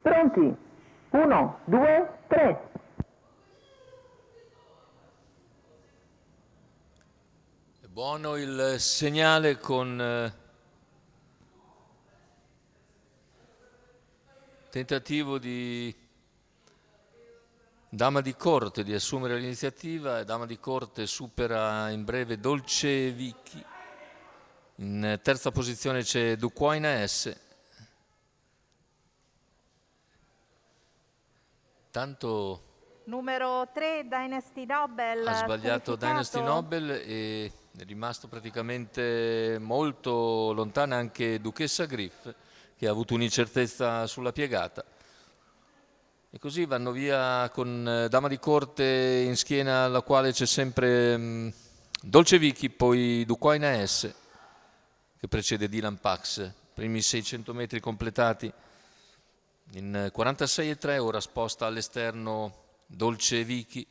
Pronti? 1, 2, 3. È buono il segnale con tentativo di Dama di Corte di assumere l'iniziativa, e Dama di Corte supera in breve Dolce Vicky. In terza posizione c'è Duquoina S. Tanto numero 3 Dynasty Nobel ha sbagliato Dynasty Nobel e è rimasto praticamente molto lontana anche Duchessa Griff, che ha avuto un'incertezza sulla piegata. E così vanno via con Dama di Corte in schiena, alla quale c'è sempre Dolce Vicky, poi Duquoina S che precede Dylan Pax. Primi 600 metri completati in 46,3, ora sposta all'esterno Dolce Vicky,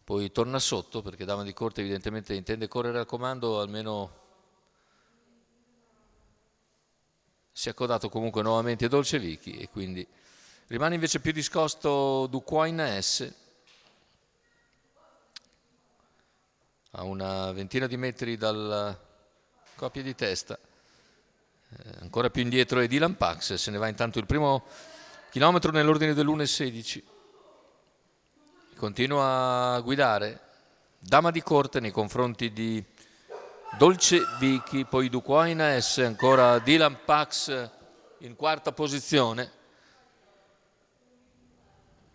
poi torna sotto perché Dama di Corte evidentemente intende correre al comando, almeno si è accodato comunque nuovamente Dolce Vicky e quindi rimane invece più discosto Duquoina S a una ventina di metri dalla coppia di testa. Ancora più indietro è Dylan Pax, se ne va intanto il primo chilometro nell'ordine dell'1,16. Continua a guidare Dama di Corte nei confronti di Dolce Vicky, poi Duquoina S, ancora Dylan Pax in quarta posizione.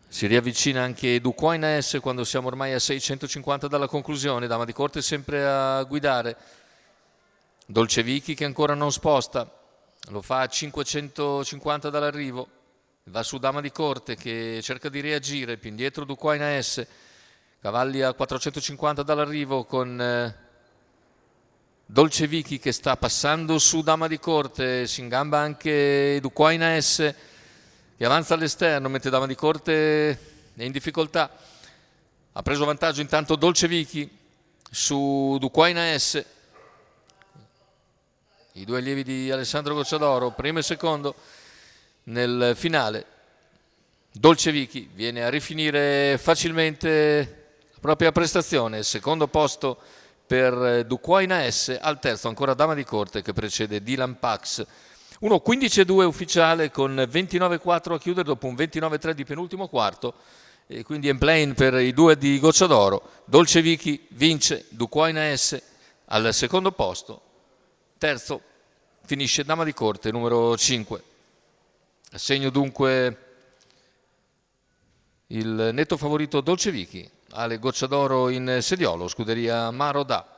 Si riavvicina anche Duquoina S quando siamo ormai a 650 dalla conclusione. Dama di Corte sempre a guidare. Dolce Vicky che ancora non sposta, lo fa a 550 dall'arrivo, va su Dama di Corte che cerca di reagire, più indietro Duquoina S, cavalli a 450 dall'arrivo con Dolce Vicky che sta passando su Dama di Corte, si ingamba anche Duquoina S che avanza all'esterno mentre Dama di Corte è in difficoltà. Ha preso vantaggio intanto Dolce Vicky su Duquoina S. I due allievi di Alessandro Gocciadoro, primo e secondo nel finale. Dolce Vicky viene a rifinire facilmente la propria prestazione, secondo posto per Duquoina S, al terzo ancora Dama di Corte che precede Dylan Pax. 1.15.2 ufficiale con 29.4 a chiudere dopo un 29.3 di penultimo quarto e quindi in plane per i due di Gocciadoro. Dolce Vicky vince, Duquoina S al secondo posto. Terzo finisce Dama di Corte, numero 5. Assegno dunque il netto favorito Dolce Vicky, Ale Gocciadoro in sediolo, scuderia Marodà.